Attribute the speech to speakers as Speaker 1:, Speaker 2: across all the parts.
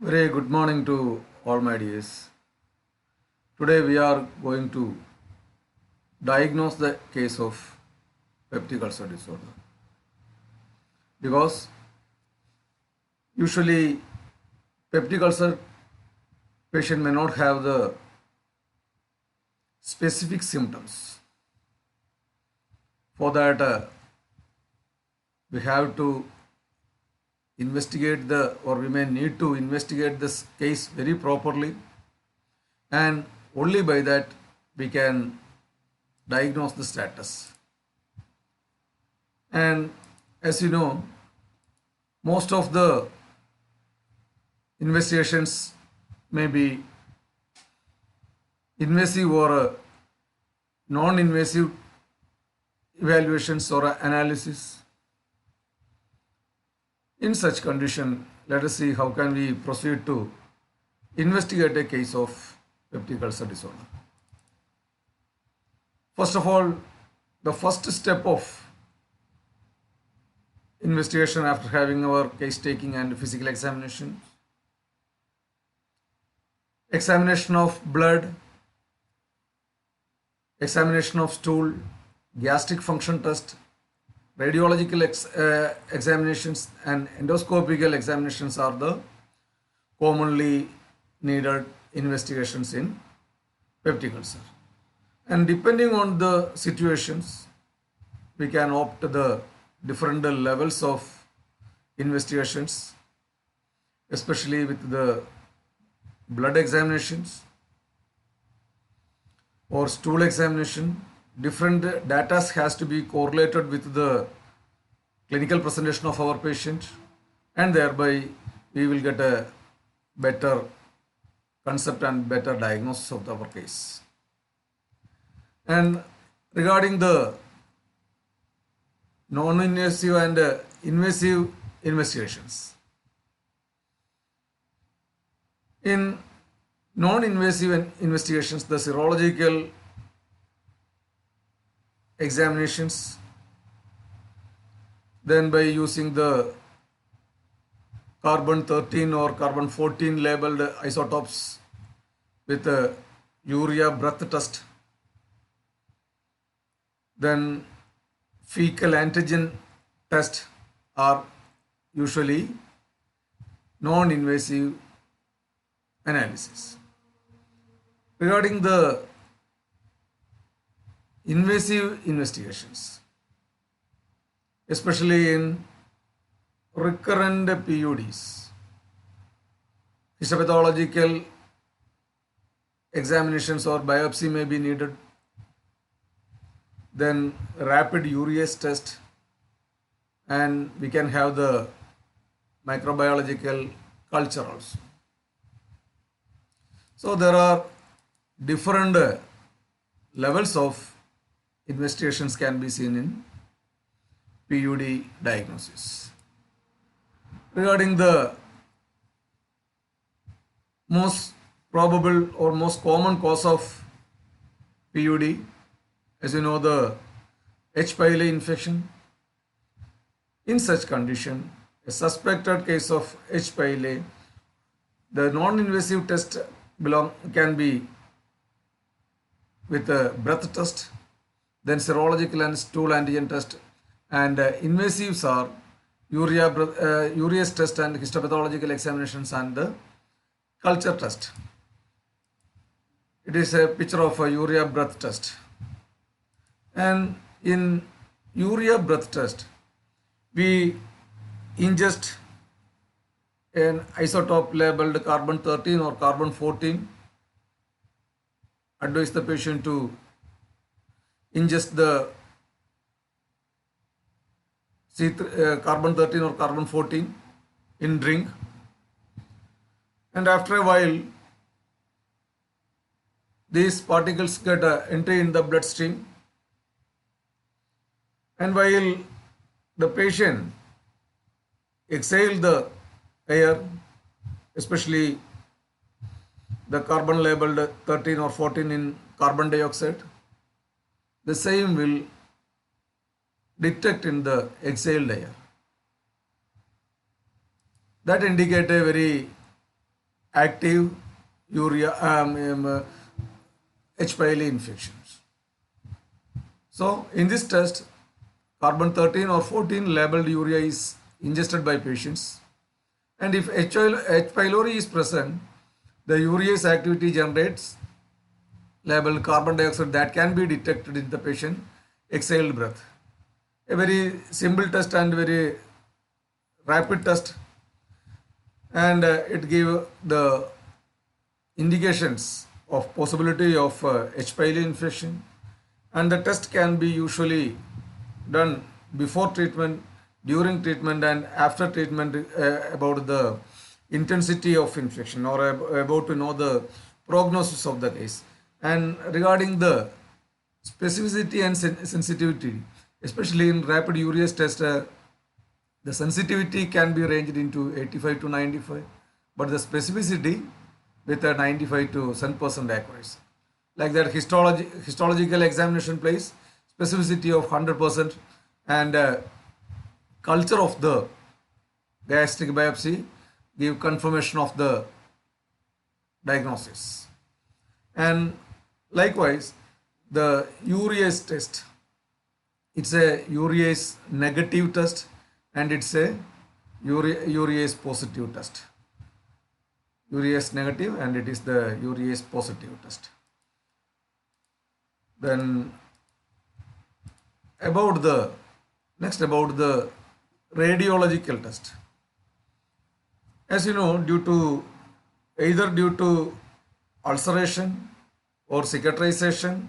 Speaker 1: Very good morning to all my dears. Today we are going to diagnose the case of peptic ulcer disorder because usually peptic ulcer patient may not have the specific symptoms. For that, we have to investigate or we may need to investigate this case very properly, and only by that we can diagnose the status. And as you know, most of the investigations may be invasive or non-invasive evaluations or analysis. In such condition, let us see how can we proceed to investigate a case of peptic ulcer disorder. First of all, the first step of investigation after having our case taking and physical examination of blood, examination of stool, gastric function test, radiological examinations and endoscopical examinations are the commonly needed investigations in peptic ulcer. And depending on the situations, we can opt the different levels of investigations, especially with the blood examinations or stool examination. Different data has to be correlated with the clinical presentation of our patient, and thereby we will get a better concept and better diagnosis of our case. And regarding the non-invasive and invasive investigations, in non-invasive investigations, the serological examinations, then by using the carbon 13 or carbon 14 labeled isotopes with a urea breath test, then fecal antigen test are usually non-invasive analysis. Regarding the invasive investigations, especially in recurrent PUDs, histopathological examinations or biopsy may be needed, then rapid urease test, and we can have the microbiological culture also. So there are different levels of investigations can be seen in PUD diagnosis. Regarding the most probable or most common cause of PUD, as you know, the H. pylori infection. In such condition, a suspected case of H. pylori, the non-invasive test can be with a breath test, then serological and stool antigen test, and invasives are urease test and histopathological examinations and the culture test. It is a picture of a urea breath test. And in urea breath test, we ingest an isotope labeled carbon 13 or carbon 14. Advise the patient to ingest the carbon 13 or carbon 14 in drink, and after a while these particles get entry in the bloodstream, and while the patient exhale the air, especially the carbon labeled 13 or 14 in carbon dioxide, the same will detect in the exhaled air. That indicate a very active urea H. pylori infections. So in this test, carbon 13 or 14 labeled urea is ingested by patients, and if H. pylori is present, the urease activity generates labeled carbon dioxide that can be detected in the patient exhaled breath. A very simple test and very rapid test, and it give the indications of possibility of H. pylori infection, and the test can be usually done before treatment, during treatment, and after treatment about the intensity of infection or about to know the prognosis of the case. And regarding the specificity and sensitivity, especially in rapid urease test, the sensitivity can be ranged into 85 to 95, but the specificity with a 95 to 100% accuracy. Like that, histological examination plays specificity of 100%, and culture of the gastric biopsy give confirmation of the diagnosis. And likewise, the urease test, it's a urease negative test and it's a urease positive test. Urease negative and it is the urease positive test. Then about the radiological test. As you know, either due to ulceration or cicatrization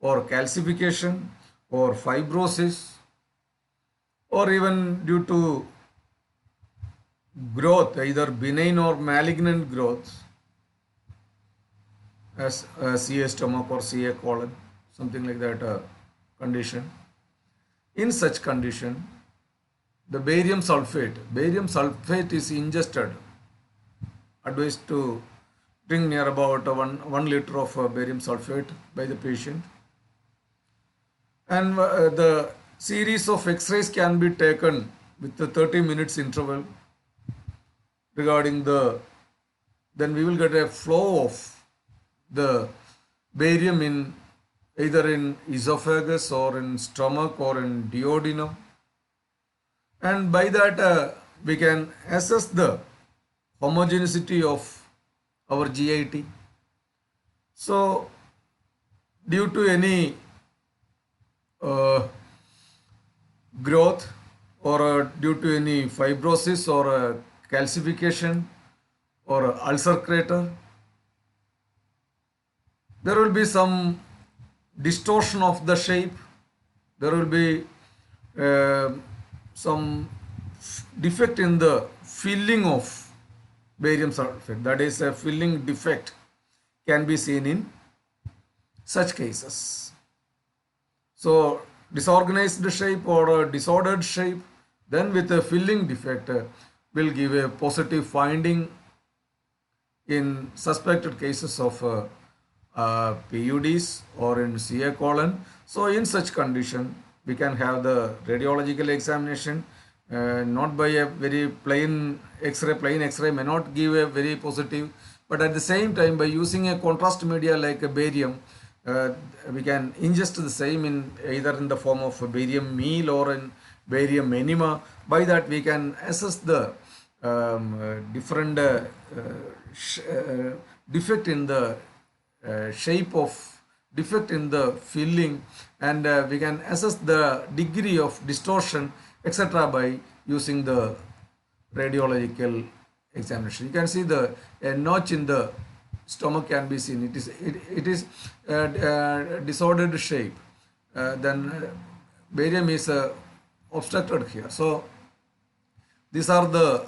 Speaker 1: or calcification or fibrosis, or even due to growth, either benign or malignant growth, as CA stomach or CA colon, something like that condition. In such condition, the barium sulfate is ingested. Advised to drink near about 1 liter of barium sulfate by the patient. And the series of X-rays can be taken with the 30 minutes interval regarding then we will get a flow of the barium in either in esophagus or in stomach or in duodenum, and by that we can assess the homogeneity of our GIT. So due to any growth or due to any fibrosis or calcification or ulcer crater, there will be some distortion of the shape, there will be some defect in the filling of barium sulfate, that is a filling defect can be seen in such cases. So disorganized shape or a disordered shape, then with a filling defect will give a positive finding in suspected cases of PUDs or in CA colon. So in such condition, we can have the radiological examination, not by a very plain X-ray may not give a very positive, but at the same time by using a contrast media like a barium, we can ingest the same in either in the form of a barium meal or in barium enema. By that we can assess the different defect in the shape of defect in the filling, and we can assess the degree of distortion etc. by using the radiological examination. You can see the notch in the stomach can be seen. It is disordered shape. Then barium is obstructed here. So these are the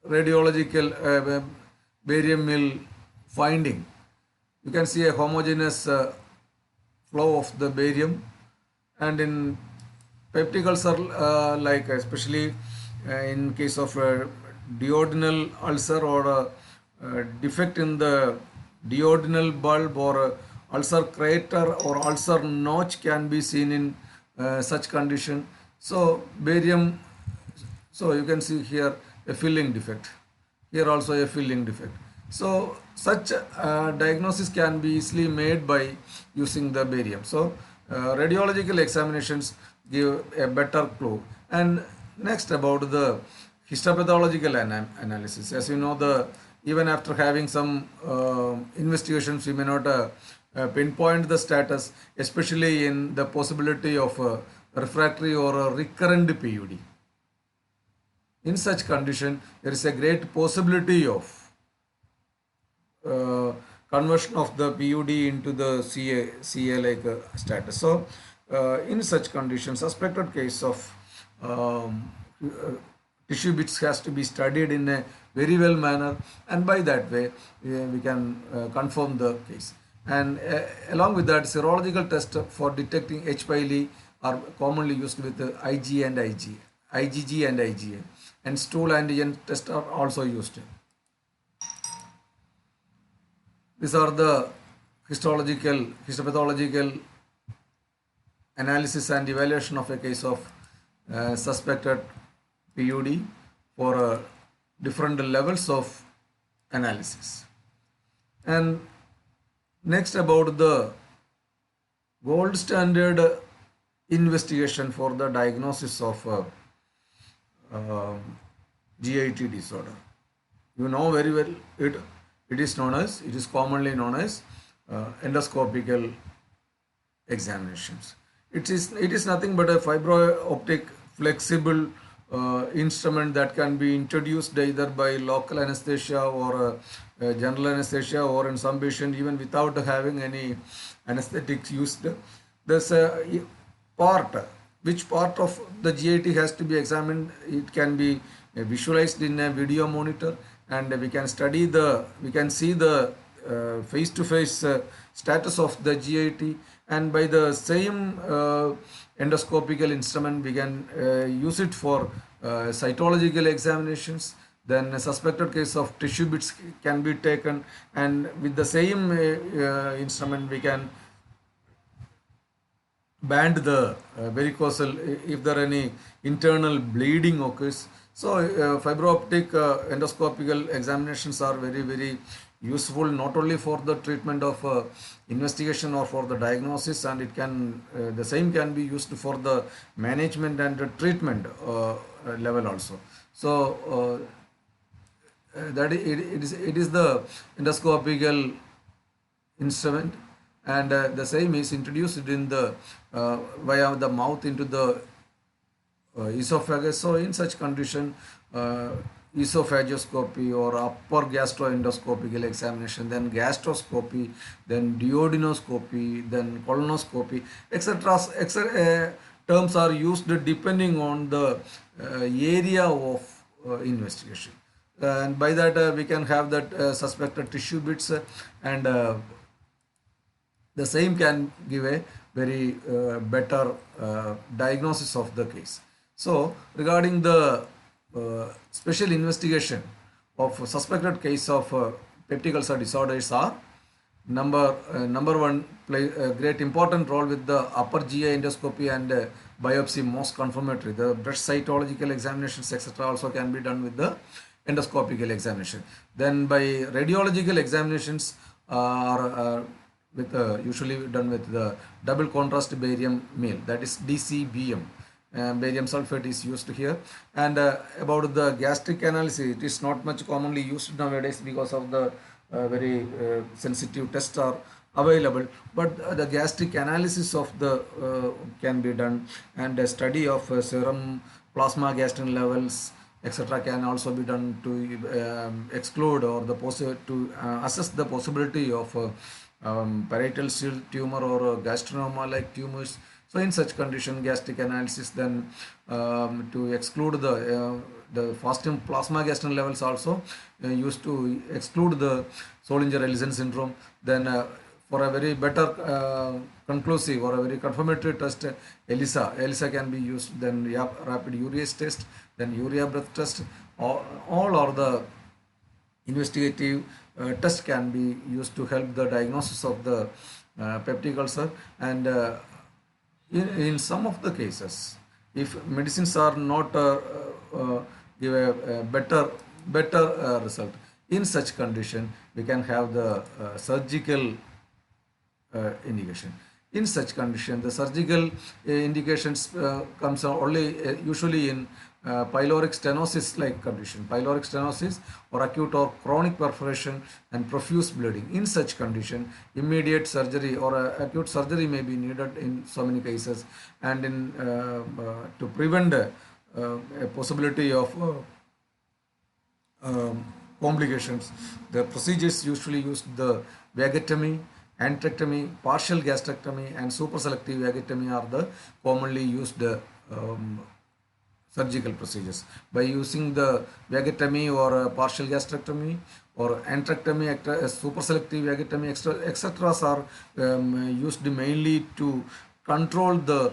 Speaker 1: radiological barium meal finding. You can see a homogeneous flow of the barium, and in peptic ulcer, like especially in case of duodenal ulcer or defect in the duodenal bulb or ulcer crater or ulcer notch can be seen in such condition. So barium, so you can see here a filling defect. Here also a filling defect. So such diagnosis can be easily made by using the barium. So radiological examinations give a better clue. And next about the histopathological analysis. As you know, the even after having some investigations, we may not pinpoint the status, especially in the possibility of refractory or a recurrent PUD. In such condition, there is a great possibility of uh, conversion of the PUD into the CA like status. So, in such conditions, suspected case of uh, tissue bits has to be studied in a very well manner, and by that way we can confirm the case. And along with that, serological tests for detecting H. pylori are commonly used with IG and IgG and IgA, and stool antigen tests are also used. These are the histopathological analysis and evaluation of a case of suspected PUD for different levels of analysis. And next about the gold standard investigation for the diagnosis of GIT disorder. You know very well it is commonly known as endoscopical examinations. It is nothing but a fibro-optic flexible instrument that can be introduced either by local anesthesia or general anesthesia, or in some patient even without having any anesthetics used. There's a part, which part of the GIT has to be examined. It can be visualized in a video monitor, and we can see the face-to-face status of the GIT, and by the same endoscopical instrument we can use it for cytological examinations. Then a suspected case of tissue bits can be taken, and with the same instrument we can band the varicocele if there are any internal bleeding occurs. So fibro-optic endoscopical examinations are very useful, not only for the treatment of investigation or for the diagnosis, and it can the same can be used for the management and the treatment level also. So it is the endoscopical instrument, and the same is introduced in the via the mouth into the esophagus. So in such condition, esophagoscopy or upper gastroendoscopical examination, then gastroscopy, then duodenoscopy, then colonoscopy, etc. Terms are used depending on the area of investigation. And by that we can have that suspected tissue bits, and the same can give a very better diagnosis of the case. So regarding the special investigation of suspected case of peptic ulcer disorders are number one, play a great important role with the upper GI endoscopy and biopsy most confirmatory. The breast cytological examinations etc. also can be done with the endoscopical examination. Then by radiological examinations are usually done with the double contrast barium meal, that is DCBM. Barium sulfate is used here. And about the gastric analysis, it is not much commonly used nowadays because of the very sensitive tests are available, but the gastric analysis of the can be done, and a study of serum plasma gastrin levels etc. can also be done to exclude or to assess the possibility of parietal cell tumor or gastronoma like tumors. So in such condition, gastric analysis, then to exclude the fasting plasma gastrin levels also used to exclude the Zollinger-Ellison syndrome. Then for a very better conclusive or a very confirmatory test, ELISA can be used. Then rapid urease test, then urea breath test. All are the investigative test can be used to help the diagnosis of the peptic ulcer. And in some of the cases, if medicines are not give a better better result. In such condition, we can have the surgical indication. In such condition, the surgical indications comes only usually in pyloric stenosis like condition, pyloric stenosis or acute or chronic perforation and profuse bleeding. In such condition, immediate surgery or acute surgery may be needed in so many cases, and in to prevent a possibility of complications. The procedures usually use the vagotomy, antrectomy, partial gastrectomy, and superselective vagotomy are the commonly used surgical procedures. By using the vagotomy or partial gastrectomy or antrectomy, superselective vagotomy, etc. are used mainly to control the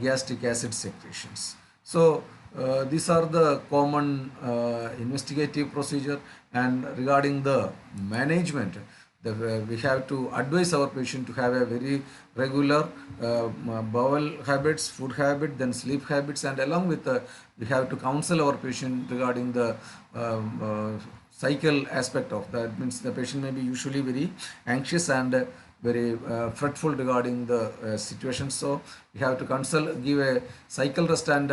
Speaker 1: gastric acid secretions. So these are the common investigative procedure, and regarding the management, we have to advise our patient to have a very regular bowel habits, food habit, then sleep habits, and along with we have to counsel our patient regarding the cycle aspect of that. Means the patient may be usually very anxious and very fretful regarding the situation. So we have to consult, give a cycle rest and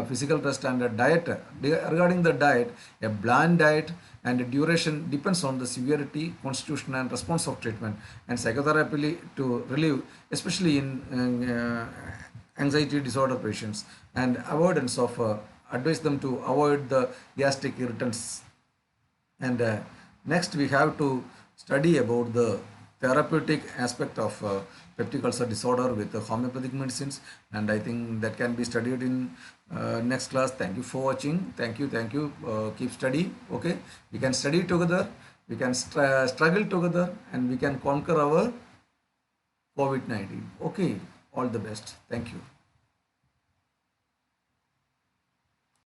Speaker 1: physical rest and a diet. Regarding the diet, a bland diet and duration depends on the severity, constitution and response of treatment, and psychotherapy to relieve, especially in anxiety disorder patients, and avoidance of advise them to avoid the gastric irritants. And next we have to study about the therapeutic aspect of peptic ulcer disorder with homeopathic medicines, and I think that can be studied in next class. Thank you for watching. Thank you. Keep study. Okay, we can study together, we can struggle together, and we can conquer our COVID-19. Okay, all the best. Thank you.